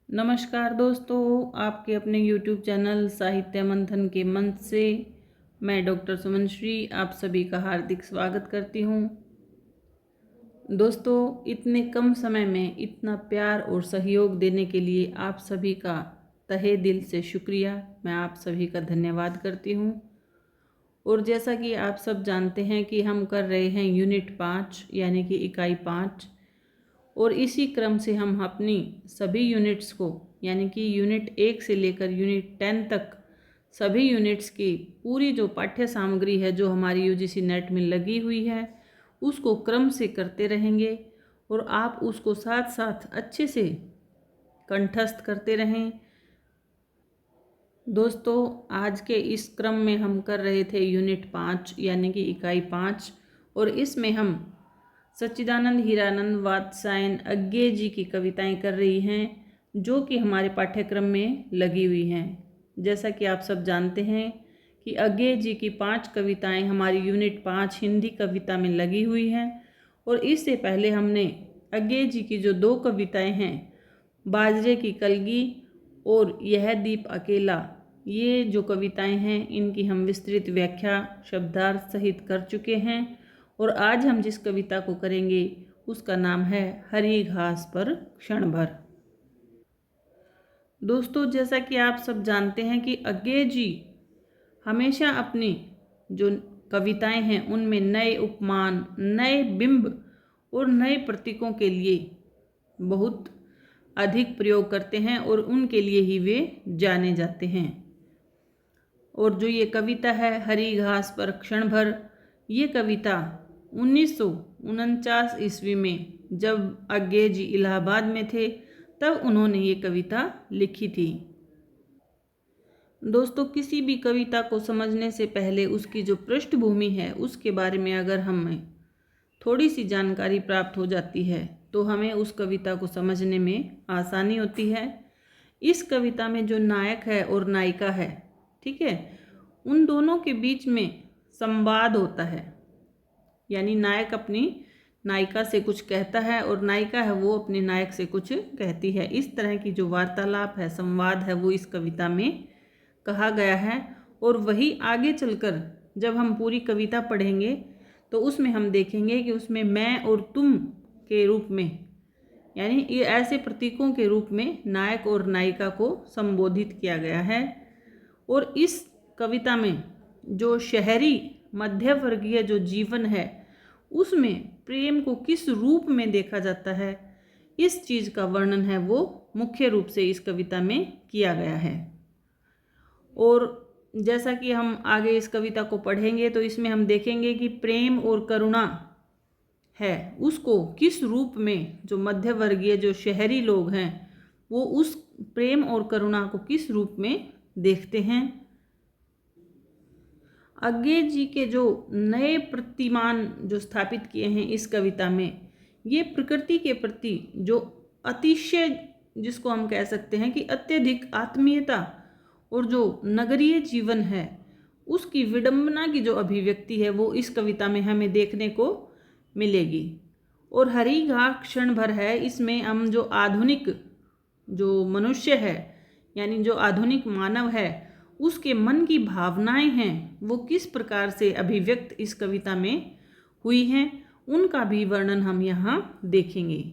नमस्कार दोस्तों, आपके अपने YouTube चैनल साहित्य मंथन के मंच से मैं डॉक्टर सुमन श्री आप सभी का हार्दिक स्वागत करती हूँ। दोस्तों, इतने कम समय में इतना प्यार और सहयोग देने के लिए आप सभी का तहे दिल से शुक्रिया। मैं आप सभी का धन्यवाद करती हूँ। और जैसा कि आप सब जानते हैं कि हम कर रहे हैं यूनिट 5 यानी कि इकाई 5, और इसी क्रम से हम अपनी सभी यूनिट्स को यानी कि यूनिट 1 से लेकर यूनिट 10 तक सभी यूनिट्स की पूरी जो पाठ्य सामग्री है जो हमारी यूजीसी नेट में लगी हुई है उसको क्रम से करते रहेंगे और आप उसको साथ साथ अच्छे से कंठस्थ करते रहें। दोस्तों, आज के इस क्रम में हम कर रहे थे यूनिट 5 यानी कि इकाई 5, और इसमें हम सच्चिदानंद हीरानंद वात्स्यायन अज्ञे जी की कविताएं कर रही हैं जो कि हमारे पाठ्यक्रम में लगी हुई हैं। जैसा कि आप सब जानते हैं कि अज्ञे जी की 5 कविताएं हमारी यूनिट 5 हिंदी कविता में लगी हुई हैं, और इससे पहले हमने अज्ञे जी की जो 2 कविताएं हैं बाजरे की कलगी और यह दीप अकेला, ये जो कविताएं हैं इनकी हम विस्तृत व्याख्या शब्दार्थ सहित कर चुके हैं। और आज हम जिस कविता को करेंगे उसका नाम है हरी घास पर क्षण भर। दोस्तों, जैसा कि आप सब जानते हैं कि अज्ञे जी हमेशा अपनी जो कविताएं हैं उनमें नए उपमान, नए बिंब और नए प्रतीकों के लिए बहुत अधिक प्रयोग करते हैं और उनके लिए ही वे जाने जाते हैं। और जो ये कविता है हरी घास पर क्षण भर, ये कविता 1949 ईस्वी में जब अज्ञे जी इलाहाबाद में थे तब उन्होंने ये कविता लिखी थी। दोस्तों, किसी भी कविता को समझने से पहले उसकी जो पृष्ठभूमि है उसके बारे में अगर हमें थोड़ी सी जानकारी प्राप्त हो जाती है तो हमें उस कविता को समझने में आसानी होती है। इस कविता में जो नायक है और नायिका है, ठीक है, उन दोनों के बीच में संवाद होता है, यानी नायक अपनी नायिका से कुछ कहता है और नायिका है वो अपने नायक से कुछ कहती है। इस तरह की जो वार्तालाप है, संवाद है, वो इस कविता में कहा गया है। और वही आगे चलकर जब हम पूरी कविता पढ़ेंगे तो उसमें हम देखेंगे कि उसमें मैं और तुम के रूप में, यानी ये ऐसे प्रतीकों के रूप में नायक और नायिका को संबोधित किया गया है। और इस कविता में जो शहरी मध्य वर्गीय जो जीवन है उसमें प्रेम को किस रूप में देखा जाता है, इस चीज़ का वर्णन है वो मुख्य रूप से इस कविता में किया गया है। और जैसा कि हम आगे इस कविता को पढ़ेंगे तो इसमें हम देखेंगे कि प्रेम और करुणा है उसको किस रूप में जो मध्य वर्गीय जो शहरी लोग हैं वो उस प्रेम और करुणा को किस रूप में देखते हैं। अज्ञे जी के जो नए प्रतिमान जो स्थापित किए हैं इस कविता में, ये प्रकृति के प्रति जो अतिशय, जिसको हम कह सकते हैं कि अत्यधिक आत्मीयता और जो नगरीय जीवन है उसकी विडंबना की जो अभिव्यक्ति है वो इस कविता में हमें देखने को मिलेगी। और हरी घास क्षण भर है, इसमें हम जो आधुनिक जो मनुष्य है यानी जो आधुनिक मानव है उसके मन की भावनाएं हैं वो किस प्रकार से अभिव्यक्त इस कविता में हुई हैं उनका भी वर्णन हम यहाँ देखेंगे।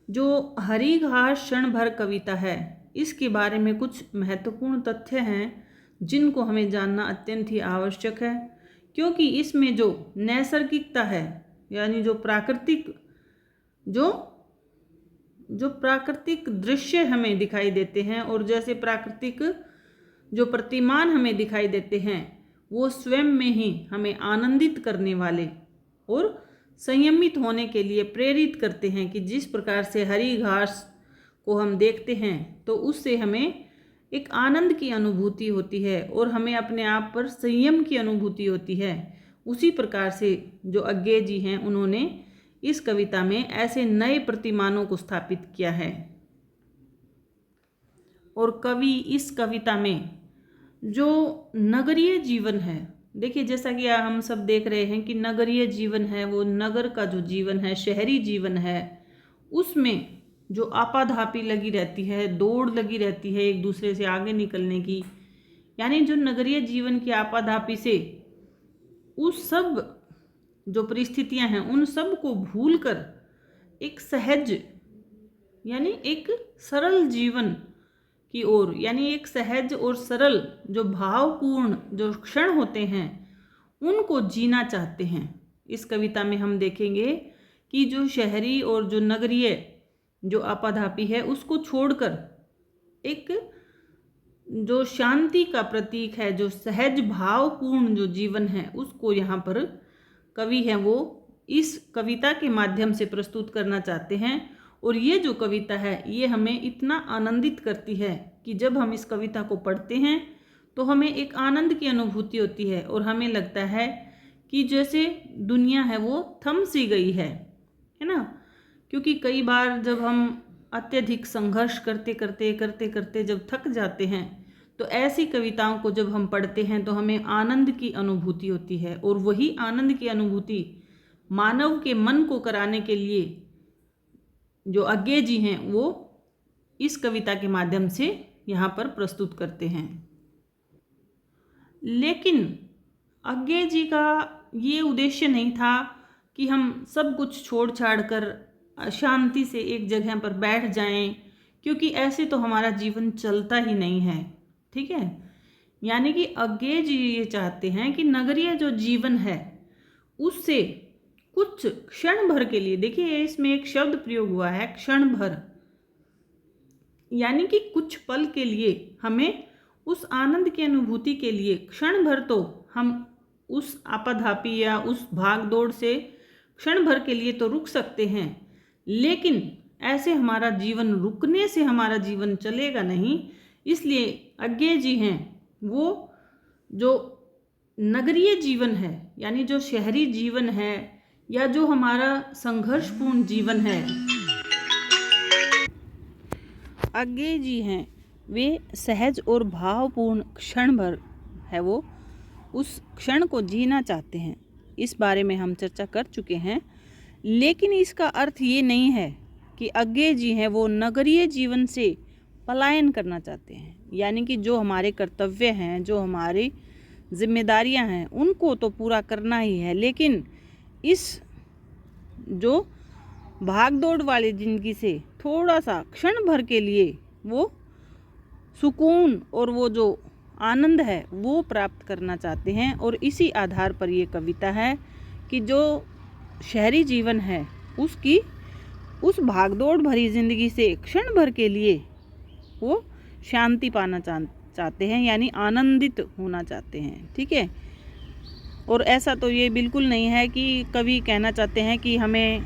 जो हरी घास क्षण भर कविता है इसके बारे में कुछ महत्वपूर्ण तथ्य हैं जिनको हमें जानना अत्यंत ही आवश्यक है, क्योंकि इसमें जो नैसर्गिकता है यानी जो प्राकृतिक जो प्राकृतिक दृश्य हमें दिखाई देते हैं और जैसे प्राकृतिक जो प्रतिमान हमें दिखाई देते हैं वो स्वयं में ही हमें आनंदित करने वाले और संयमित होने के लिए प्रेरित करते हैं कि जिस प्रकार से हरी घास को हम देखते हैं तो उससे हमें एक आनंद की अनुभूति होती है और हमें अपने आप पर संयम की अनुभूति होती है। उसी प्रकार से जो अज्ञे जी हैं उन्होंने इस कविता में ऐसे नए प्रतिमानों को स्थापित किया है। और कवि इस कविता में जो नगरीय जीवन है, देखिए जैसा कि हम सब देख रहे हैं कि नगरीय जीवन है वो नगर का जो जीवन है, शहरी जीवन है, उसमें जो आपाधापी लगी रहती है, दौड़ लगी रहती है एक दूसरे से आगे निकलने की, यानी जो नगरीय जीवन की आपाधापी से उस सब जो परिस्थितियां हैं उन सब को भूलकर एक सहज यानी एक सरल जीवन की ओर, यानी एक सहज और सरल जो भावपूर्ण जो क्षण होते हैं उनको जीना चाहते हैं। इस कविता में हम देखेंगे कि जो शहरी और जो नगरीय जो आपाधापी है उसको छोड़कर एक जो शांति का प्रतीक है, जो सहज भावपूर्ण जो जीवन है, उसको यहाँ पर कवि है वो इस कविता के माध्यम से प्रस्तुत करना चाहते हैं। और ये जो कविता है ये हमें इतना आनंदित करती है कि जब हम इस कविता को पढ़ते हैं तो हमें एक आनंद की अनुभूति होती है और हमें लगता है कि जैसे दुनिया है वो थम सी गई है ना। क्योंकि कई बार जब हम अत्यधिक संघर्ष करते करते जब थक जाते हैं तो ऐसी कविताओं को जब हम पढ़ते हैं तो हमें आनंद की अनुभूति होती है। और वही आनंद की अनुभूति मानव के मन को कराने के लिए जो अज्ञे जी हैं वो इस कविता के माध्यम से यहाँ पर प्रस्तुत करते हैं। लेकिन अज्ञे जी का ये उद्देश्य नहीं था कि हम सब कुछ छोड़ छाड़ कर शांति से एक जगह पर बैठ जाएं, क्योंकि ऐसे तो हमारा जीवन चलता ही नहीं है। ठीक है, यानी कि अज्ञे जी ये चाहते हैं कि नगरीय जो जीवन है उससे कुछ क्षण भर के लिए, देखिए इसमें एक शब्द प्रयोग हुआ है क्षण भर, यानी कि कुछ पल के लिए हमें उस आनंद की अनुभूति के लिए क्षण भर तो हम उस आपाधापी या उस भाग दौड़ से क्षण भर के लिए तो रुक सकते हैं, लेकिन ऐसे हमारा जीवन रुकने से हमारा जीवन चलेगा नहीं। इसलिए अज्ञे जी हैं वो जो नगरीय जीवन है यानी जो शहरी जीवन है या जो हमारा संघर्षपूर्ण जीवन है, अज्ञे जी हैं वे सहज और भावपूर्ण क्षण भर है वो उस क्षण को जीना चाहते हैं। इस बारे में हम चर्चा कर चुके हैं। लेकिन इसका अर्थ ये नहीं है कि अज्ञे जी हैं वो नगरीय जीवन से पलायन करना चाहते हैं, यानी कि जो हमारे कर्तव्य हैं, जो हमारी जिम्मेदारियां हैं उनको तो पूरा करना ही है, लेकिन इस जो भाग दौड़ वाली जिंदगी से थोड़ा सा क्षण भर के लिए वो सुकून और वो जो आनंद है वो प्राप्त करना चाहते हैं। और इसी आधार पर ये कविता है कि जो शहरी जीवन है उसकी उस भागदौड़ भरी जिंदगी से क्षण भर के लिए वो शांति पाना चाहते हैं, यानी आनंदित होना चाहते हैं। ठीक है, और ऐसा तो ये बिल्कुल नहीं है कि कवि कहना चाहते हैं कि हमें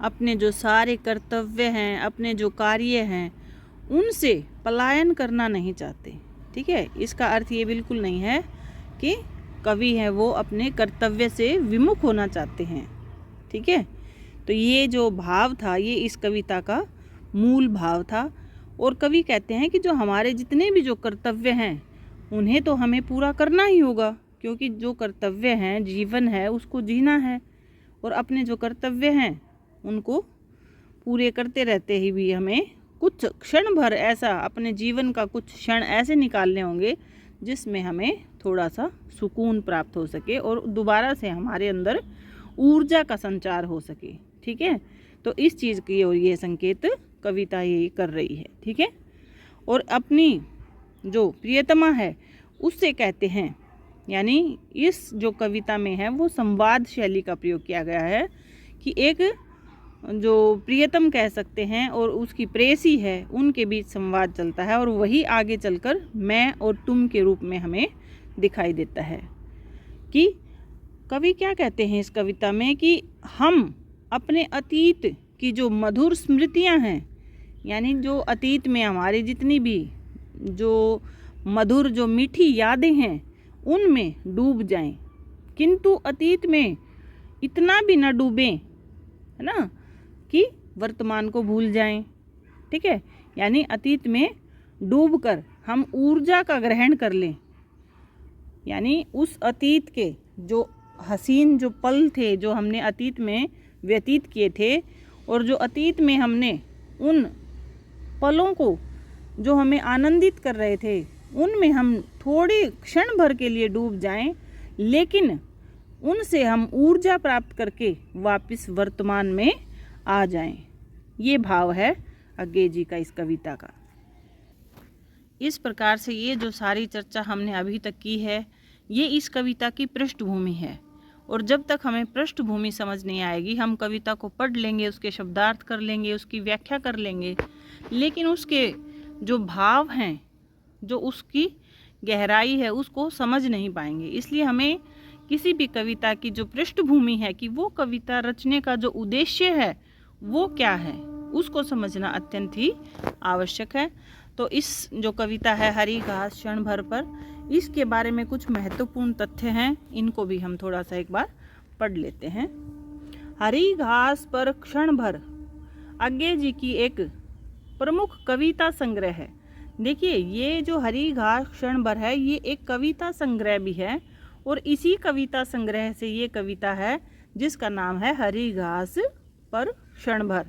अपने जो सारे कर्तव्य हैं, अपने जो कार्य हैं उनसे पलायन करना नहीं चाहते। ठीक है, इसका अर्थ ये बिल्कुल नहीं है कि कवि है वो अपने कर्तव्य से विमुख होना चाहते हैं। ठीक है, तो ये जो भाव था ये इस कविता का मूल भाव था। और कवि कहते हैं कि जो हमारे जितने भी जो कर्तव्य हैं उन्हें तो हमें पूरा करना ही होगा, क्योंकि जो कर्तव्य हैं, जीवन है, उसको जीना है। और अपने जो कर्तव्य हैं उनको पूरे करते रहते ही भी हमें कुछ क्षण भर ऐसा अपने जीवन का कुछ क्षण ऐसे निकालने होंगे जिसमें हमें थोड़ा सा सुकून प्राप्त हो सके और दोबारा से हमारे अंदर ऊर्जा का संचार हो सके। ठीक है, तो इस चीज़ की और ये संकेत कविता ये कर रही है। ठीक है, और अपनी जो प्रियतमा है उससे कहते हैं, यानी इस जो कविता में है वो संवाद शैली का प्रयोग किया गया है कि एक जो प्रियतम कह सकते हैं और उसकी प्रेयसी है उनके बीच संवाद चलता है और वही आगे चलकर मैं और तुम के रूप में हमें दिखाई देता है। कि कवि क्या कहते हैं इस कविता में कि हम अपने अतीत की जो मधुर स्मृतियां हैं, यानी जो अतीत में हमारे जितनी भी जो मधुर जो मीठी यादें हैं उनमें डूब जाएं, किंतु अतीत में इतना भी न डूबें, है ना, कि वर्तमान को भूल जाएं। ठीक है, यानी अतीत में डूबकर हम ऊर्जा का ग्रहण कर लें, यानी उस अतीत के जो हसीन जो पल थे जो हमने अतीत में व्यतीत किए थे और जो अतीत में हमने उन पलों को जो हमें आनंदित कर रहे थे उनमें हम थोड़ी क्षण भर के लिए डूब जाएं, लेकिन उनसे हम ऊर्जा प्राप्त करके वापस वर्तमान में आ जाएं। ये भाव है अज्ञे जी का इस कविता का। इस प्रकार से ये जो सारी चर्चा हमने अभी तक की है, ये इस कविता की पृष्ठभूमि है। और जब तक हमें पृष्ठभूमि समझ नहीं आएगी, हम कविता को पढ़ लेंगे, उसके शब्दार्थ कर लेंगे, उसकी व्याख्या कर लेंगे, लेकिन उसके जो भाव हैं, जो उसकी गहराई है, उसको समझ नहीं पाएंगे। इसलिए हमें किसी भी कविता की जो पृष्ठभूमि है कि वो कविता रचने का जो उद्देश्य है वो क्या है, उसको समझना अत्यंत ही आवश्यक है। तो इस जो कविता है हरी घास क्षण भर पर, इसके बारे में कुछ महत्वपूर्ण तथ्य हैं, इनको भी हम थोड़ा सा एक बार पढ़ लेते हैं। हरी घास पर क्षण भर अज्ञे जी की एक प्रमुख कविता संग्रह है। देखिए, ये जो हरी घास क्षण भर है, ये एक कविता संग्रह भी है, और इसी कविता संग्रह से ये कविता है जिसका नाम है हरी घास पर क्षण भर।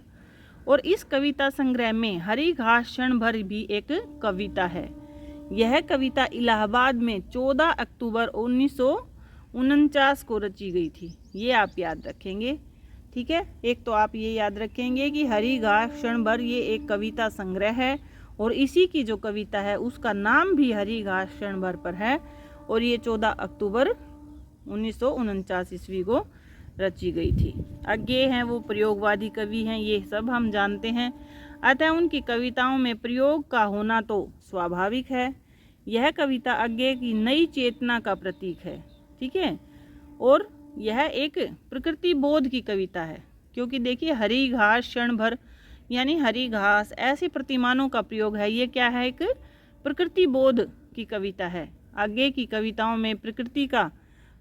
और इस कविता संग्रह में हरी घास क्षण भर भी एक कविता है। यह कविता इलाहाबाद में 14 अक्टूबर 1949 को रची गई थी। ये आप याद रखेंगे, ठीक है। एक तो आप ये याद रखेंगे कि हरी घास क्षण भर ये एक कविता संग्रह है, और इसी की जो कविता है उसका नाम भी हरी घास क्षण भर पर है, और ये 14 अक्टूबर 1949 ईस्वी को रची गई थी। अज्ञे हैं वो प्रयोगवादी कवि हैं, ये सब हम जानते हैं। अतः उनकी कविताओं में प्रयोग का होना तो स्वाभाविक है। यह कविता अज्ञे की नई चेतना का प्रतीक है, ठीक है। और यह एक प्रकृति बोध की कविता है, क्योंकि देखिए हरी घास क्षण भर यानी हरी घास ऐसे प्रतिमानों का प्रयोग है। ये क्या है, एक प्रकृति बोध की कविता है। अज्ञे की कविताओं में प्रकृति का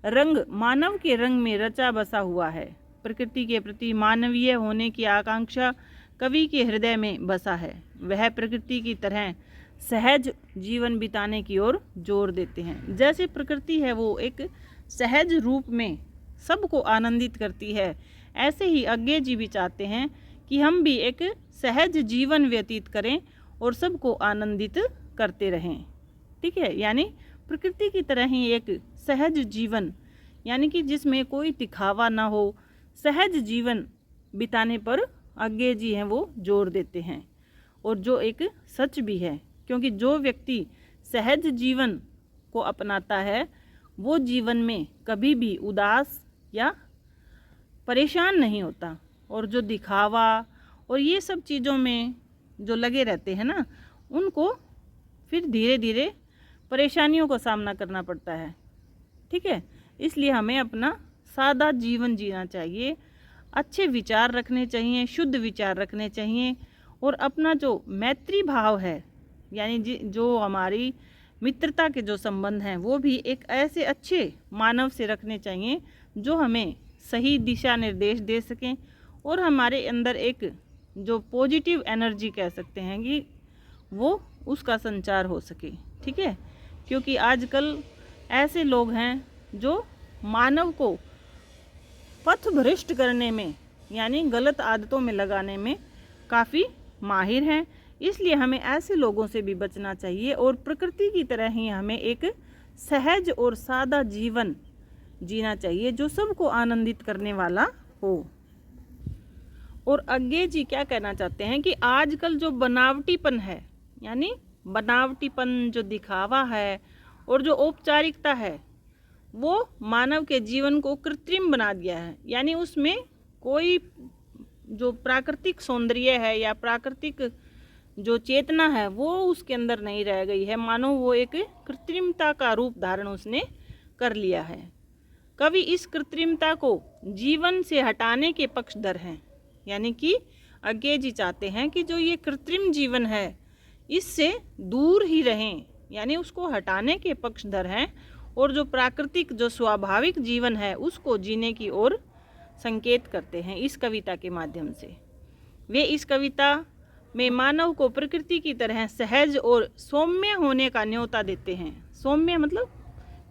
रंग मानव के रंग में रचा बसा हुआ है। प्रकृति के प्रति मानवीय होने की आकांक्षा कवि के हृदय में बसा है। वह प्रकृति की तरह सहज जीवन बिताने की ओर जोर देते हैं। जैसे प्रकृति है वो एक सहज रूप में सबको आनंदित करती है, ऐसे ही अज्ञे जी भी चाहते हैं कि हम भी एक सहज जीवन व्यतीत करें और सबको आनंदित करते रहें, ठीक है। यानी प्रकृति की तरह ही एक सहज जीवन, यानी कि जिसमें कोई दिखावा ना हो, सहज जीवन बिताने पर अज्ञे जी हैं वो जोर देते हैं। और जो एक सच भी है, क्योंकि जो व्यक्ति सहज जीवन को अपनाता है वो जीवन में कभी भी उदास या परेशान नहीं होता। और जो दिखावा और ये सब चीज़ों में जो लगे रहते हैं ना, उनको फिर धीरे धीरे परेशानियों का सामना करना पड़ता है, ठीक है। इसलिए हमें अपना सादा जीवन जीना चाहिए, अच्छे विचार रखने चाहिए, शुद्ध विचार रखने चाहिए, और अपना जो मैत्री भाव है, यानी जो हमारी मित्रता के जो संबंध हैं, वो भी एक ऐसे अच्छे मानव से रखने चाहिए जो हमें सही दिशा निर्देश दे सकें, और हमारे अंदर एक जो पॉजिटिव एनर्जी कह सकते हैं कि वो उसका संचार हो सके, ठीक है। क्योंकि आजकल ऐसे लोग हैं जो मानव को पथभ्रष्ट करने में, यानी गलत आदतों में लगाने में काफ़ी माहिर हैं। इसलिए हमें ऐसे लोगों से भी बचना चाहिए, और प्रकृति की तरह ही हमें एक सहज और सादा जीवन जीना चाहिए जो सबको आनंदित करने वाला हो। और अज्ञे जी क्या कहना चाहते हैं कि आजकल जो बनावटीपन है, यानी बनावटीपन, जो दिखावा है और जो औपचारिकता है, वो मानव के जीवन को कृत्रिम बना दिया है। यानी उसमें कोई जो प्राकृतिक सौंदर्य है या प्राकृतिक जो चेतना है वो उसके अंदर नहीं रह गई है, मानो वो एक कृत्रिमता का रूप धारण उसने कर लिया है। कवि इस कृत्रिमता को जीवन से हटाने के पक्षधर हैं, यानी कि अज्ञे जी चाहते हैं कि जो ये कृत्रिम जीवन है इससे दूर ही रहें, यानी उसको हटाने के पक्षधर हैं, और जो प्राकृतिक जो स्वाभाविक जीवन है उसको जीने की ओर संकेत करते हैं इस कविता के माध्यम से। वे इस कविता में मानव को प्रकृति की तरह सहज और सौम्य होने का न्योता देते हैं। सौम्य मतलब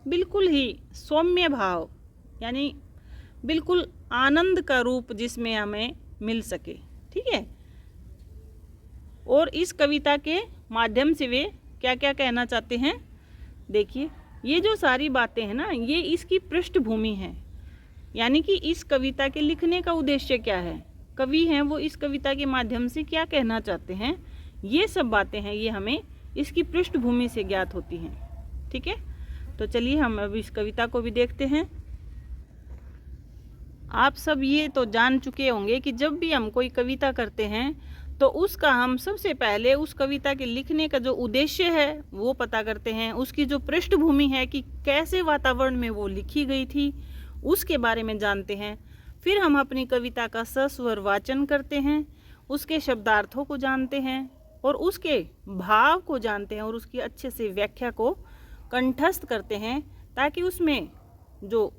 बिल्कुल ही सौम्य भाव, यानी बिल्कुल आनंद का रूप जिसमें हमें मिल सके, ठीक है। और इस कविता के माध्यम से वे क्या क्या कहना चाहते हैं। देखिए, ये जो सारी बातें हैं ना, ये इसकी पृष्ठभूमि है, यानी कि इस कविता के लिखने का उद्देश्य क्या है, कवि हैं वो इस कविता के माध्यम से क्या कहना चाहते हैं, ये सब बातें हैं, ये हमें इसकी पृष्ठभूमि से ज्ञात होती हैं। ठीक है, तो चलिए हम अब इस कविता को भी देखते हैं। आप सब ये तो जान चुके होंगे कि जब भी हम कोई कविता करते हैं तो उसका हम सबसे पहले उस कविता के लिखने का जो उद्देश्य है वो पता करते हैं, उसकी जो पृष्ठभूमि है कि कैसे वातावरण में वो लिखी गई थी उसके बारे में जानते हैं। फिर हम अपनी कविता का सस्वर वाचन करते हैं, उसके शब्दार्थों को जानते हैं और उसके भाव को जानते हैं और उसकी अच्छे से व्याख्या को कंठस्थ करते हैं, ताकि उसमें जो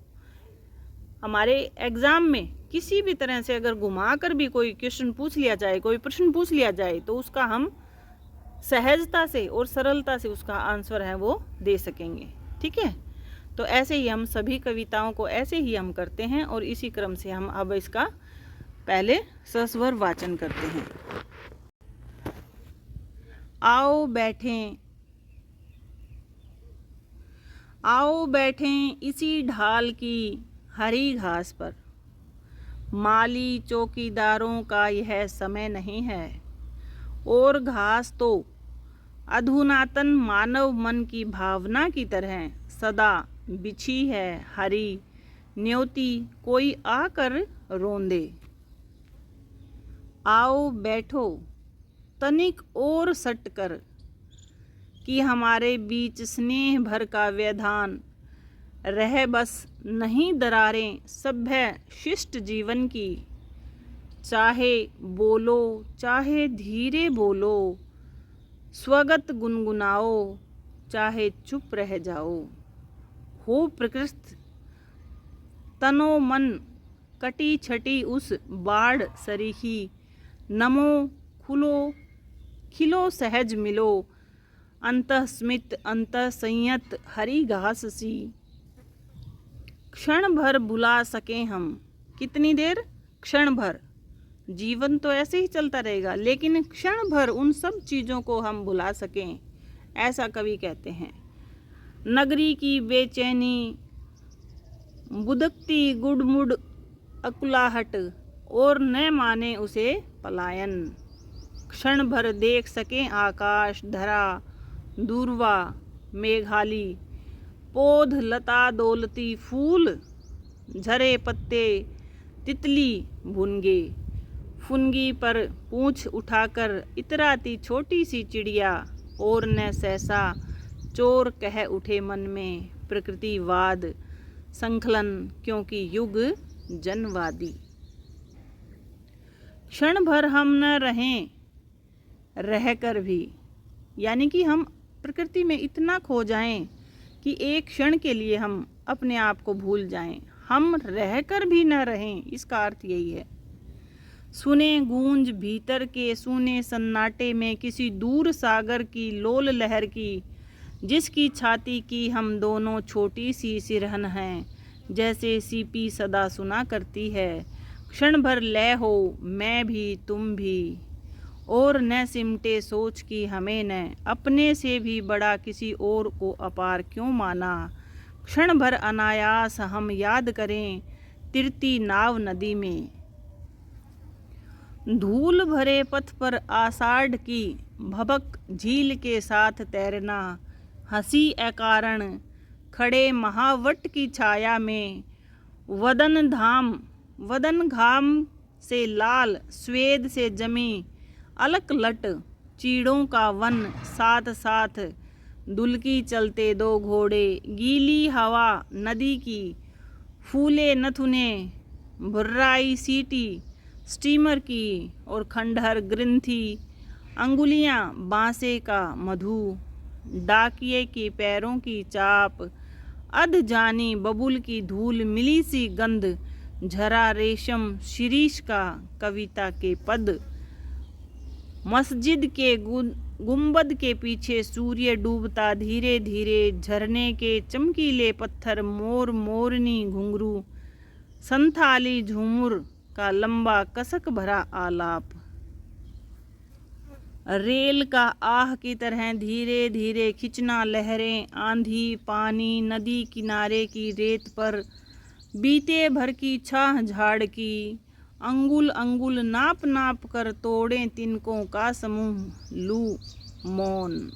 हमारे एग्ज़ाम में किसी भी तरह से अगर घुमा कर भी कोई क्वेश्चन पूछ लिया जाए, कोई प्रश्न पूछ लिया जाए, तो उसका हम सहजता से और सरलता से उसका आंसर है वो दे सकेंगे। ठीक है, तो ऐसे ही हम सभी कविताओं को ऐसे ही हम करते हैं और इसी क्रम से हम अब इसका पहले सस्वर वाचन करते हैं। आओ बैठें, आओ बैठें इसी ढाल की हरी घास पर, माली चौकीदारों का यह समय नहीं है, और घास तो अधुनातन मानव मन की भावना की तरह सदा बिछी है हरी, न्योती कोई आकर रोंदे। आओ बैठो तनिक और सट कर, कि हमारे बीच स्नेह भर का व्यवधान रह, बस नहीं दरारें सभ्य शिष्ट जीवन की, चाहे बोलो चाहे धीरे बोलो, स्वगत गुनगुनाओ चाहे चुप रह जाओ, हो प्रकृति तनो मन कटी छटी उस बाढ़ सरीखी, नमो खुलो खिलो सहज मिलो, अंतः स्मित अंतः संयत हरी घास सी, क्षण भर भुला सकें हम, कितनी देर, क्षण भर, जीवन तो ऐसे ही चलता रहेगा लेकिन क्षण भर उन सब चीज़ों को हम भुला सकें, ऐसा कवि कहते हैं। नगरी की बेचैनी बुदकती गुड़मुड़ अकुलाहट, और न माने उसे पलायन, क्षण भर देख सकें आकाश धरा दूरवा मेघाली, पौध लता दौलती फूल झरे पत्ते तितली भुनगे, फुनगी पर पूंछ उठाकर इतराती छोटी सी चिड़िया, और न सहसा चोर कह उठे मन में प्रकृतिवाद संकलन, क्योंकि युग जनवादी। क्षण भर हम न रहें रहकर भी, यानी कि हम प्रकृति में इतना खो जाएं कि एक क्षण के लिए हम अपने आप को भूल जाएं, हम रहकर भी न रहें, इसका अर्थ यही है। सुने गूंज भीतर के सूने सन्नाटे में किसी दूर सागर की लोल लहर की, जिसकी छाती की हम दोनों छोटी सी सिरहन हैं, जैसे सीपी सदा सुना करती है, क्षण भर लय हो मैं भी तुम भी, और न सिमटे सोच की हमें न अपने से भी बड़ा किसी और को अपार क्यों माना, क्षण भर अनायास हम याद करें तिरती नाव नदी में, धूल भरे पथ पर आषाढ़ की भबक झील के साथ तैरना, हंसी अकारण खड़े महावट की छाया में, वदन घाम से लाल स्वेद से जमी अलक लट चीड़ों का वन, साथ साथ दुलकी चलते दो घोड़े, गीली हवा नदी की फूले नथुने भुर्राई सीटी स्टीमर की, और खंडहर ग्रंथि अंगुलियां बांसे का मधु, डाकिये के पैरों की चाप, अध जानी बबुल की धूल मिली सी गंध, झरा रेशम शिरीष का कविता के पद, मस्जिद के गुंबद के पीछे सूर्य डूबता धीरे धीरे, झरने के चमकीले पत्थर मोर मोरनी घुंघरू, संथाली झूमुर का लंबा कसक भरा आलाप, रेल का आह की तरह धीरे धीरे खिंचना, लहरें, आंधी, पानी, नदी किनारे की रेत पर बीते भर की छाह झाड़ की, अंगुल अंगुल नाप नाप कर तोड़ें तिनकों का समूह, लू मौन।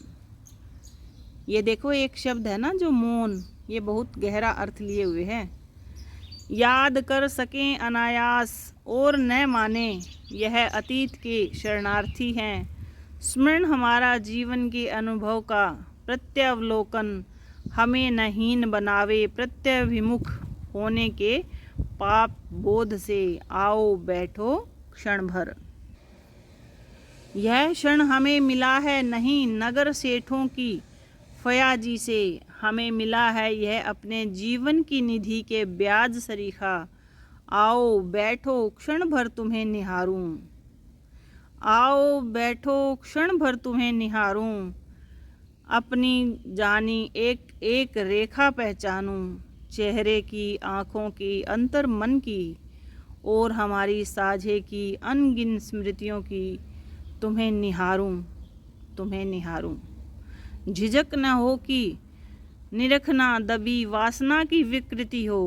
ये देखो एक शब्द है ना जो मौन, ये बहुत गहरा अर्थ लिए हुए है। याद कर सकें अनायास और न माने, यह अतीत के शरणार्थी हैं। स्मरण हमारा जीवन के अनुभव का प्रत्यावलोकन, हमें न हीन बनावे प्रत्यभिमुख होने के पाप बोध से। आओ बैठो क्षण भर। यह क्षण हमें मिला है नहीं नगर सेठों की फयाजी से, हमें मिला है यह अपने जीवन की निधि के ब्याज सरीखा। आओ बैठो क्षण भर तुम्हें निहारूं, आओ बैठो क्षण भर तुम्हें निहारूं, अपनी जानी एक एक रेखा पहचानूं, चेहरे की, आँखों की, अंतर मन की और हमारी साझे की अनगिन स्मृतियों की, तुम्हें निहारूं, तुम्हें निहारूं। झिझक न हो कि निरखना दबी वासना की विकृति हो,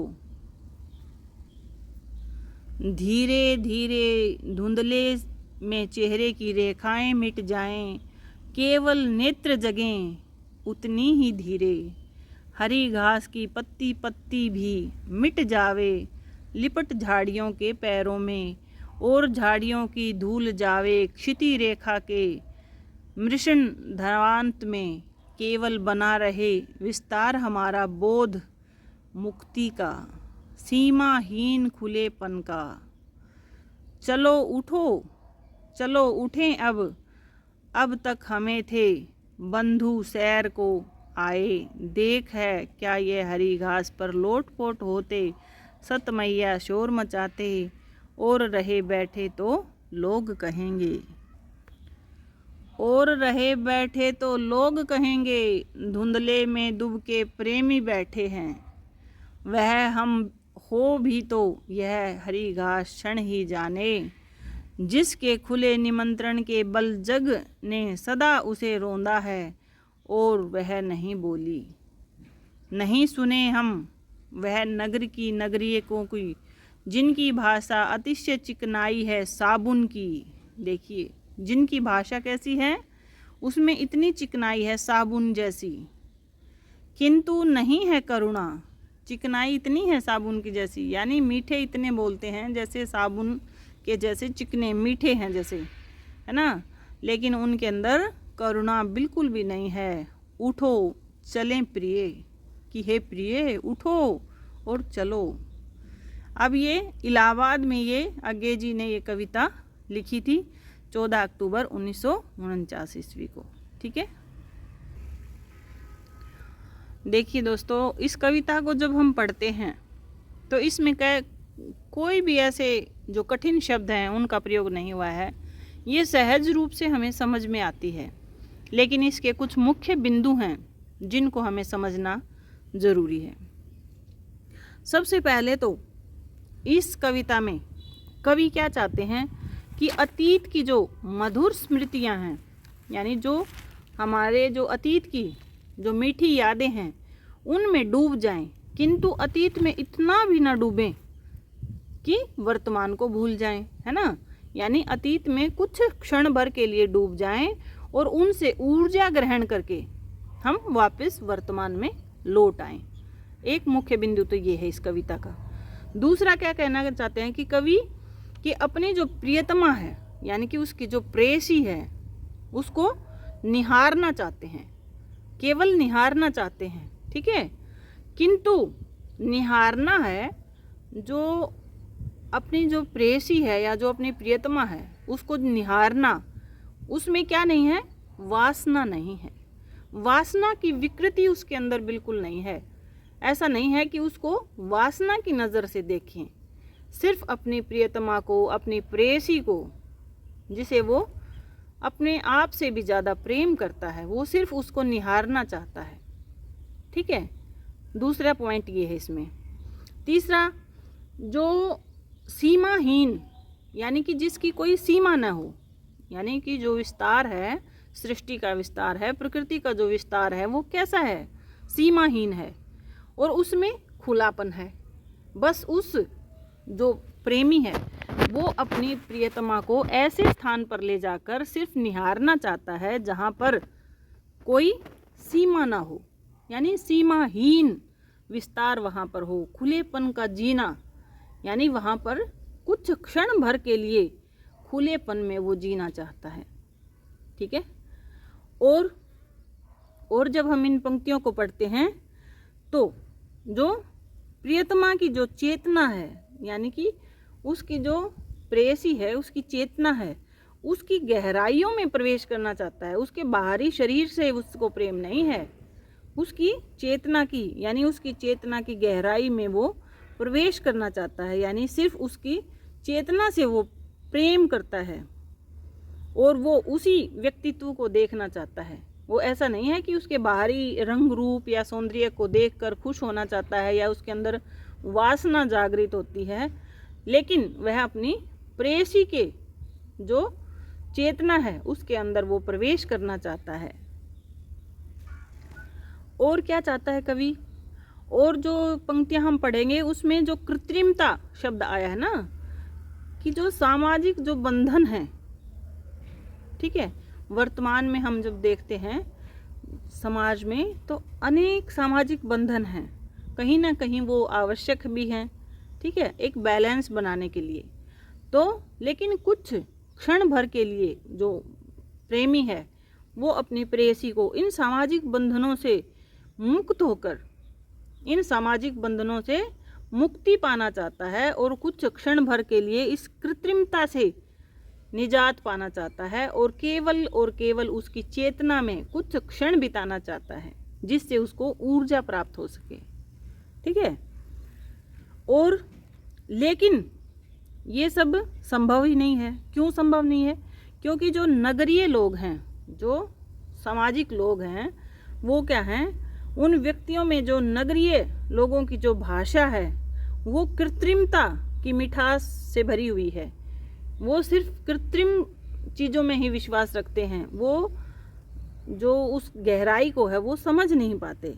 धीरे धीरे धुंधले में चेहरे की रेखाएं मिट जाएं, केवल नेत्र जगें उतनी ही धीरे। हरी घास की पत्ती पत्ती भी मिट जावे, लिपट झाड़ियों के पैरों में और झाड़ियों की धूल जावे क्षिति रेखा के मृषण धरांत में। केवल बना रहे विस्तार हमारा बोध मुक्ति का, सीमाहीन खुलेपन का। चलो उठो, चलो उठें अब तक हमें थे बंधु सैर को आए। देख है क्या ये हरी घास पर लोटपोट होते, सत मैया शोर मचाते और रहे बैठे तो लोग कहेंगे, और रहे बैठे तो लोग कहेंगे, धुंधले में डूब के प्रेमी बैठे हैं। वह हम हो भी तो यह हरी घास क्षण ही जाने, जिसके खुले निमंत्रण के बल जग ने सदा उसे रोंदा है और वह नहीं बोली। नहीं सुने हम वह नगर की नगरियों की, जिनकी भाषा अतिशय चिकनाई है साबुन की। देखिए जिनकी भाषा कैसी है, उसमें इतनी चिकनाई है साबुन जैसी, किंतु नहीं है करुणा। चिकनाई इतनी है साबुन की जैसी, यानी मीठे इतने बोलते हैं जैसे साबुन के जैसे चिकने मीठे हैं जैसे, है ना, लेकिन उनके अंदर करुणा बिल्कुल भी नहीं है। उठो चलें प्रिय, कि हे प्रिय उठो और चलो। अब ये इलाहाबाद में ये अज्ञे जी ने ये कविता लिखी थी 14 अक्टूबर 1949 ईस्वी को। ठीक है, देखिए दोस्तों, इस कविता को जब हम पढ़ते हैं तो इसमें कोई भी ऐसे जो कठिन शब्द हैं उनका प्रयोग नहीं हुआ है। ये सहज रूप से हमें समझ में आती है, लेकिन इसके कुछ मुख्य बिंदु हैं जिनको हमें समझना ज़रूरी है। सबसे पहले तो इस कविता में कवि क्या चाहते हैं कि अतीत की जो मधुर स्मृतियां हैं, यानी जो हमारे जो अतीत की जो मीठी यादें हैं उनमें डूब जाएं, किंतु अतीत में इतना भी ना डूबें कि वर्तमान को भूल जाएं, है ना। यानी अतीत में कुछ क्षण भर के लिए डूब जाएं और उनसे ऊर्जा ग्रहण करके हम वापस वर्तमान में लौट आएं। एक मुख्य बिंदु तो ये है इस कविता का। दूसरा क्या कहना चाहते हैं कि कवि कि अपनी जो प्रियतमा है, यानी कि उसकी जो प्रेयसी है, उसको निहारना चाहते हैं, केवल निहारना चाहते हैं। ठीक है, किंतु निहारना है जो अपनी जो प्रेयसी है या जो अपनी प्रियतमा है उसको निहारना, उसमें क्या नहीं है, वासना नहीं है। वासना की विकृति उसके अंदर बिल्कुल नहीं है। ऐसा नहीं है कि उसको वासना की नज़र से देखें, सिर्फ अपनी प्रियतमा को, अपनी प्रेयसी को, जिसे वो अपने आप से भी ज़्यादा प्रेम करता है, वो सिर्फ उसको निहारना चाहता है। ठीक है, दूसरा पॉइंट ये है इसमें। तीसरा, जो सीमाहीन, यानी कि जिसकी कोई सीमा ना हो, यानी कि जो विस्तार है, सृष्टि का विस्तार है, प्रकृति का जो विस्तार है वो कैसा है, सीमाहीन है और उसमें खुलापन है। बस उस जो प्रेमी है वो अपनी प्रियतमा को ऐसे स्थान पर ले जाकर सिर्फ निहारना चाहता है जहाँ पर कोई सीमा ना हो, यानी सीमाहीन विस्तार वहाँ पर हो, खुलेपन का जीना, यानी वहाँ पर कुछ क्षण भर के लिए खुलेपन में वो जीना चाहता है। ठीक है। और जब हम इन पंक्तियों को पढ़ते हैं तो जो प्रियतमा की जो चेतना है, यानी कि उसकी जो प्रेयसी है, उसकी चेतना है, उसकी गहराइयों में प्रवेश करना चाहता है। उसके बाहरी शरीर से उसको प्रेम नहीं है, उसकी चेतना की, यानी उसकी चेतना की गहराई में वो प्रवेश करना चाहता है, यानी सिर्फ उसकी चेतना से वो प्रेम करता है और वो उसी व्यक्तित्व को देखना चाहता है। वो ऐसा नहीं है कि उसके बाहरी रंग रूप या सौंदर्य को देखकर खुश होना चाहता है या उसके अंदर वासना जागृत होती है, लेकिन वह अपनी प्रेयसी के जो चेतना है उसके अंदर वो प्रवेश करना चाहता है। और क्या चाहता है कवि? और जो पंक्तियां हम पढ़ेंगे उसमें जो कृत्रिमता शब्द आया है ना, कि जो सामाजिक जो बंधन है, ठीक है, वर्तमान में हम जब देखते हैं समाज में तो अनेक सामाजिक बंधन हैं, कहीं ना कहीं वो आवश्यक भी हैं, ठीक है, एक बैलेंस बनाने के लिए। तो लेकिन कुछ क्षण भर के लिए जो प्रेमी है वो अपनी प्रेयसी को इन सामाजिक बंधनों से मुक्त होकर, इन सामाजिक बंधनों से मुक्ति पाना चाहता है और कुछ क्षण भर के लिए इस कृत्रिमता से निजात पाना चाहता है और केवल उसकी चेतना में कुछ क्षण बिताना चाहता है जिससे उसको ऊर्जा प्राप्त हो सके। ठीक है। और लेकिन ये सब संभव ही नहीं है। क्यों संभव नहीं है? क्योंकि जो नगरीय लोग हैं, जो सामाजिक लोग हैं, वो क्या हैं, उन व्यक्तियों में जो नगरीय लोगों की जो भाषा है वो कृत्रिमता की मिठास से भरी हुई है। वो सिर्फ कृत्रिम चीज़ों में ही विश्वास रखते हैं, वो जो उस गहराई को है वो समझ नहीं पाते।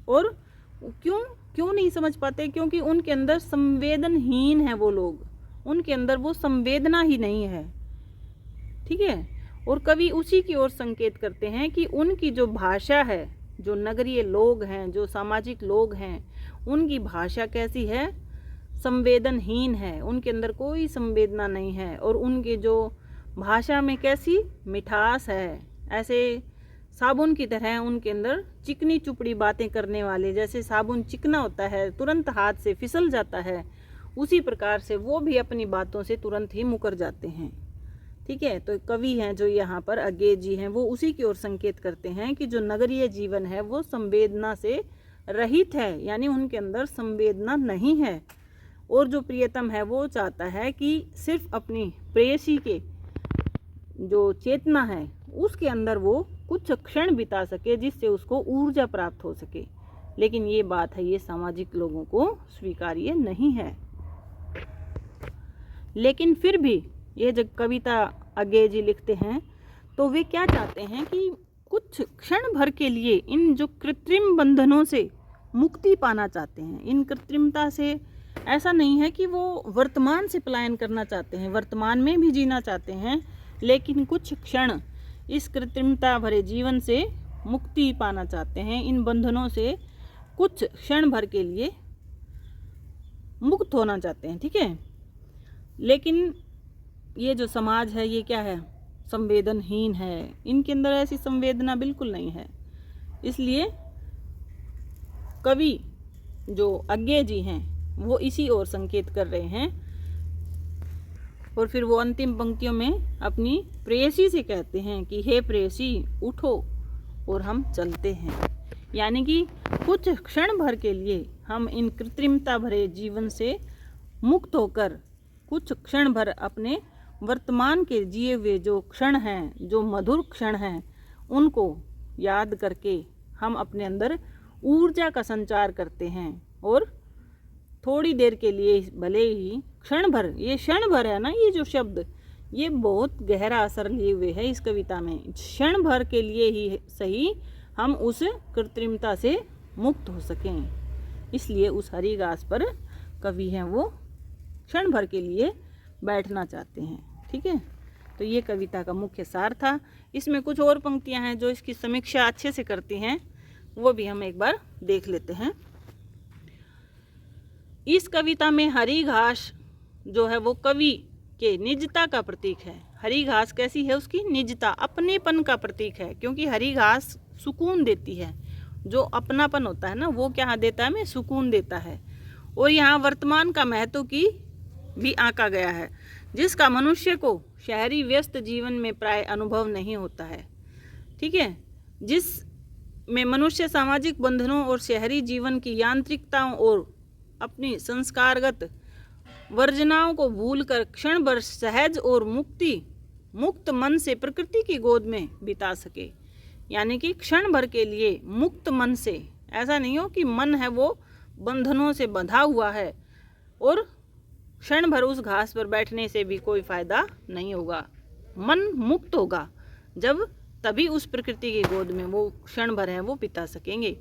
और क्यों नहीं समझ पाते? क्योंकि उनके अंदर संवेदनहीन है वो लोग, उनके अंदर वो संवेदना ही नहीं है। ठीक है। और कवि उसी की ओर संकेत करते हैं कि उनकी जो भाषा है, जो नगरीय लोग हैं, जो सामाजिक लोग हैं, उनकी भाषा कैसी है? संवेदनहीन है, उनके अंदर कोई संवेदना नहीं है। और उनके जो भाषा में कैसी मिठास है, ऐसे साबुन की तरह उनके अंदर चिकनी चुपड़ी बातें करने वाले, जैसे साबुन चिकना होता है, तुरंत हाथ से फिसल जाता है, उसी प्रकार से वो भी अपनी बातों से तुरंत ही मुकर जाते हैं। ठीक है। तो कवि हैं जो यहाँ पर अज्ञेय जी हैं, वो उसी की ओर संकेत करते हैं कि जो नगरीय जीवन है वो संवेदना से रहित है, यानी उनके अंदर संवेदना नहीं है। और जो प्रियतम है वो चाहता है कि सिर्फ अपनी प्रेयसी के जो चेतना है उसके अंदर वो कुछ क्षण बिता सके जिससे उसको ऊर्जा प्राप्त हो सके। लेकिन ये बात है, ये सामाजिक लोगों को स्वीकार्य नहीं है। लेकिन फिर भी ये जब कविता अज्ञेय जी लिखते हैं तो वे क्या चाहते हैं कि कुछ क्षण भर के लिए इन जो कृत्रिम बंधनों से मुक्ति पाना चाहते हैं। इन कृत्रिमता से ऐसा नहीं है कि वो वर्तमान से पलायन करना चाहते हैं, वर्तमान में भी जीना चाहते हैं, लेकिन कुछ क्षण इस कृत्रिमता भरे जीवन से मुक्ति पाना चाहते हैं, इन बंधनों से कुछ क्षण भर के लिए मुक्त होना चाहते हैं। ठीक है। लेकिन ये जो समाज है ये क्या है? संवेदनहीन है, इनके अंदर ऐसी संवेदना बिल्कुल नहीं है। इसलिए कवि जो अज्ञेय जी हैं वो इसी ओर संकेत कर रहे हैं। और फिर वो अंतिम पंक्तियों में अपनी प्रेयसी से कहते हैं कि हे प्रेयसी उठो और हम चलते हैं। यानी कि कुछ क्षण भर के लिए हम इन कृत्रिमता भरे जीवन से मुक्त होकर कुछ क्षण भर अपने वर्तमान के जिए हुए जो क्षण हैं, जो मधुर क्षण हैं, उनको याद करके हम अपने अंदर ऊर्जा का संचार करते हैं। और थोड़ी देर के लिए भले ही क्षण भर, ये क्षण भर है ना, ये जो शब्द, ये बहुत गहरा असर लिए हुए है इस कविता में। क्षण भर के लिए ही सही हम उस कृत्रिमता से मुक्त हो सकें, इसलिए उस हरी घास पर कवि हैं वो क्षण भर के लिए बैठना चाहते हैं। ठीक है, तो ये कविता का मुख्य सार था। इसमें कुछ और पंक्तियां हैं जो इसकी समीक्षा अच्छे से करती हैं, वो भी हम एक बार देख लेते हैं। इस कविता में हरी घास जो है वो कवि के निजता का प्रतीक है। हरी घास कैसी है? उसकी निजता, अपनेपन का प्रतीक है, क्योंकि हरी घास सुकून देती है। जो अपनापन होता है ना, वो क्या देता है? हमें सुकून देता है। और यहाँ वर्तमान का महत्व की भी आंका गया है, जिसका मनुष्य को शहरी व्यस्त जीवन में प्राय अनुभव नहीं होता है। ठीक है, जिस में मनुष्य सामाजिक बंधनों और शहरी जीवन की यांत्रिकताओं और अपनी संस्कारगत वर्जनाओं को भूलकर क्षण भर सहज और मुक्त मन से प्रकृति की गोद में बिता सके। यानी कि क्षण भर के लिए मुक्त मन से, ऐसा नहीं हो कि मन है वो बंधनों से बंधा हुआ है और क्षण भर उस घास पर बैठने से भी कोई फायदा नहीं होगा। मन मुक्त होगा जब तभी उस प्रकृति की गोद में वो क्षण भर है वो बिता सकेंगे।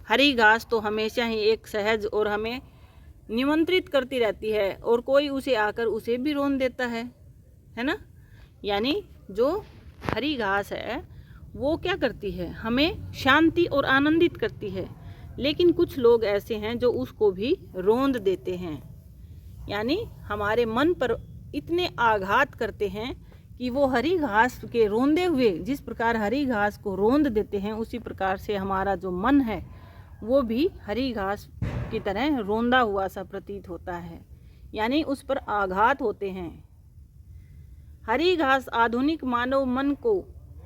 हरी घास तो हमेशा ही एक सहज और हमें निमंत्रित करती रहती है, और कोई उसे आकर उसे भी रोन देता है ना। यानी जो हरी घास है वो क्या करती है? हमें शांति और आनंदित करती है, लेकिन कुछ लोग ऐसे हैं जो उसको भी रोंद देते हैं। यानी हमारे मन पर इतने आघात करते हैं कि वो हरी घास के रोंदे हुए, जिस प्रकार हरी घास को रोंद देते हैं, उसी प्रकार से हमारा जो मन है वो भी हरी घास की तरह रोंदा हुआ सा प्रतीत होता है। यानी उस पर आघात होते हैं। हरी घास आधुनिक मानव मन को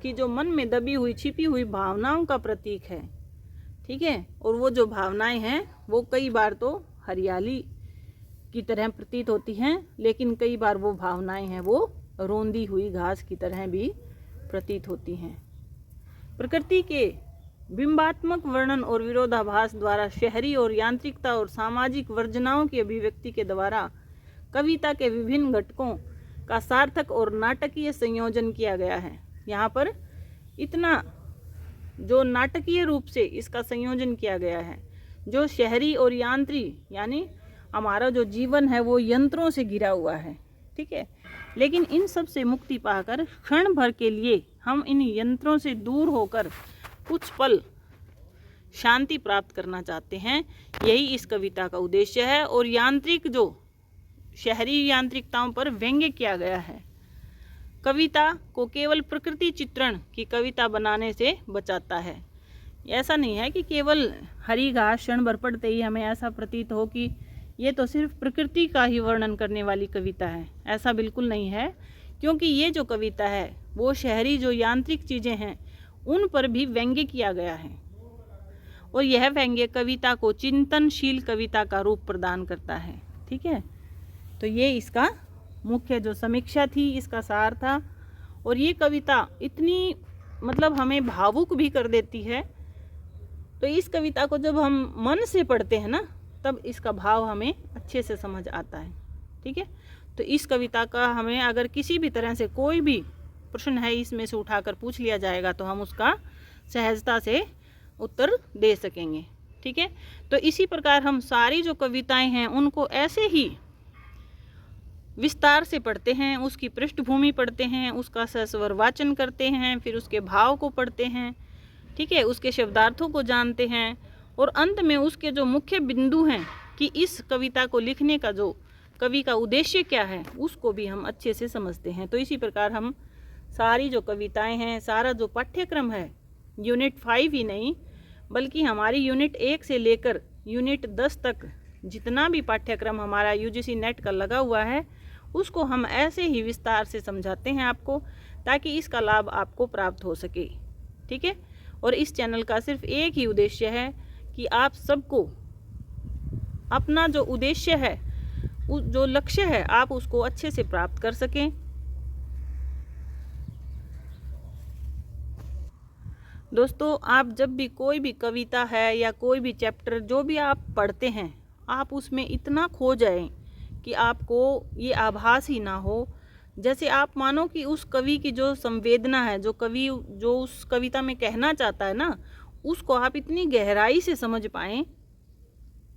कि जो मन में दबी हुई छिपी हुई भावनाओं का प्रतीक है। ठीक है, और वो जो भावनाएं हैं वो कई बार तो हरियाली की तरह प्रतीत होती हैं, लेकिन कई बार वो भावनाएं हैं वो रोंदी हुई घास की तरह भी प्रतीत होती हैं। प्रकृति के बिंबात्मक वर्णन और विरोधाभास द्वारा शहरी और यांत्रिकता और सामाजिक वर्जनाओं की अभिव्यक्ति के द्वारा कविता के विभिन्न घटकों का सार्थक और नाटकीय संयोजन किया गया है। यहाँ पर इतना जो नाटकीय रूप से इसका संयोजन किया गया है, जो शहरी और यांत्रिक, यानी हमारा जो जीवन है वो यंत्रों से घिरा हुआ है। ठीक है, लेकिन इन सब से मुक्ति पाकर क्षण भर के लिए हम इन यंत्रों से दूर होकर कुछ पल शांति प्राप्त करना चाहते हैं। यही इस कविता का उद्देश्य है। और यांत्रिक जो शहरी यांत्रिकताओं पर व्यंग्य किया गया है। कविता को केवल प्रकृति चित्रण की कविता बनाने से बचाता है। ऐसा नहीं है कि केवल हरी घास क्षण भर पड़ते ही हमें ऐसा प्रतीत हो कि ये तो सिर्फ प्रकृति का ही वर्णन करने वाली कविता है। ऐसा बिल्कुल नहीं है, क्योंकि ये जो कविता है वो शहरी जो यांत्रिक चीज़ें हैं उन पर भी व्यंग्य किया गया है, और यह व्यंग्य कविता को चिंतनशील कविता का रूप प्रदान करता है। ठीक है, तो ये इसका मुख्य जो समीक्षा थी, इसका सार था। और ये कविता इतनी मतलब हमें भावुक भी कर देती है। तो इस कविता को जब हम मन से पढ़ते हैं ना, तब इसका भाव हमें अच्छे से समझ आता है। ठीक है, तो इस कविता का हमें अगर किसी भी तरह से कोई भी प्रश्न है इसमें से उठाकर पूछ लिया जाएगा तो हम उसका सहजता से उत्तर दे सकेंगे। ठीक है, तो इसी प्रकार हम सारी जो कविताएं हैं उनको ऐसे ही विस्तार से पढ़ते हैं, उसकी पृष्ठभूमि पढ़ते हैं, उसका सस्वर वाचन करते हैं, फिर उसके भाव को पढ़ते हैं। ठीक है, उसके शब्दार्थों को जानते हैं, और अंत में उसके जो मुख्य बिंदु हैं कि इस कविता को लिखने का जो कवि का उद्देश्य क्या है उसको भी हम अच्छे से समझते हैं। तो इसी प्रकार हम सारी जो कविताएं हैं, सारा जो पाठ्यक्रम है, यूनिट 5 ही नहीं बल्कि हमारी यूनिट 1 से लेकर यूनिट 10 तक जितना भी पाठ्यक्रम हमारा UGC नेट का लगा हुआ है उसको हम ऐसे ही विस्तार से समझाते हैं आपको, ताकि इसका लाभ आपको प्राप्त हो सके। ठीक है, और इस चैनल का सिर्फ एक ही उद्देश्य है कि आप सबको अपना जो उद्देश्य है, जो लक्ष्य है, आप उसको अच्छे से प्राप्त कर सकें। दोस्तों, आप जब भी कोई भी कविता है या कोई भी चैप्टर जो भी आप पढ़ते हैं, आप उसमें इतना खो जाएं कि आपको ये आभास ही ना हो जैसे आप मानो कि उस कवि की जो संवेदना है, जो कवि जो उस कविता में कहना चाहता है ना, उसको आप इतनी गहराई से समझ पाएँ,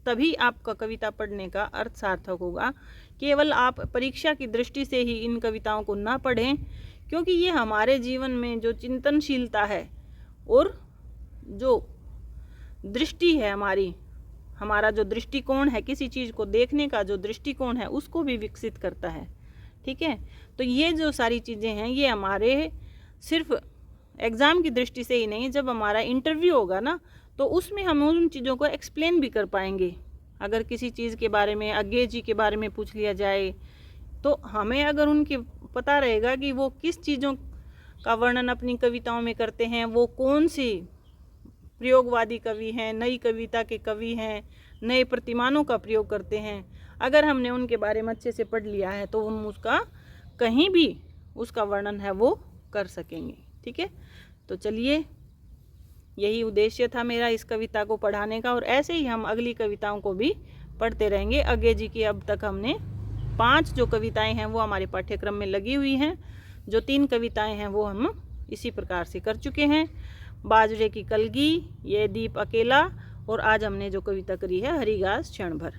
तभी आपका कविता पढ़ने का अर्थ सार्थक होगा। केवल आप परीक्षा की दृष्टि से ही इन कविताओं को ना पढ़ें, क्योंकि ये हमारे जीवन में जो चिंतनशीलता है और जो दृष्टि है हमारा जो दृष्टिकोण है, किसी चीज़ को देखने का जो दृष्टिकोण है, उसको भी विकसित करता है। ठीक है, तो ये जो सारी चीज़ें हैं ये हमारे सिर्फ एग्ज़ाम की दृष्टि से ही नहीं, जब हमारा इंटरव्यू होगा ना, तो उसमें हम उन चीज़ों को एक्सप्लेन भी कर पाएंगे। अगर किसी चीज़ के बारे में, अज्ञे जी के बारे में पूछ लिया जाए, तो हमें अगर उनके पता रहेगा कि वो किस चीज़ों का वर्णन अपनी कविताओं में करते हैं, वो कौन सी प्रयोगवादी कवि हैं, नई कविता के कवि हैं, नए प्रतिमानों का प्रयोग करते हैं, अगर हमने उनके बारे में अच्छे से पढ़ लिया है तो हम उसका कहीं भी उसका वर्णन है वो कर सकेंगे। ठीक है, तो चलिए, यही उद्देश्य था मेरा इस कविता को पढ़ाने का, और ऐसे ही हम अगली कविताओं को भी पढ़ते रहेंगे। अज्ञे जी की अब तक हमने 5 जो कविताएं हैं वो हमारे पाठ्यक्रम में लगी हुई हैं। जो 3 कविताएं हैं वो हम इसी प्रकार से कर चुके हैं। बाजरे की कलगी, ये दीप अकेला, और आज हमने जो कविता करी है हरिघास क्षण भर।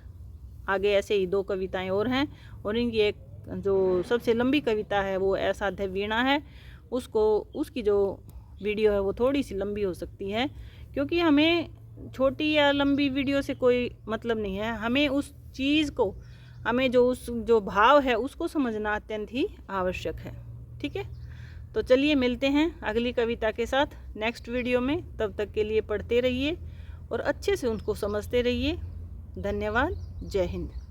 आगे ऐसे ही 2 कविताएं और हैं, और इनकी एक जो सबसे लंबी कविता है वो असाध्य वीणा है। उसकी जो वीडियो है वो थोड़ी सी लंबी हो सकती है, क्योंकि हमें छोटी या लंबी वीडियो से कोई मतलब नहीं है, हमें उस चीज़ को, हमें जो भाव है उसको समझना अत्यंत ही आवश्यक है। ठीक है, तो चलिए मिलते हैं अगली कविता के साथ नेक्स्ट वीडियो में। तब तक के लिए पढ़ते रहिए और अच्छे से उनको समझते रहिए। धन्यवाद। जय हिंद।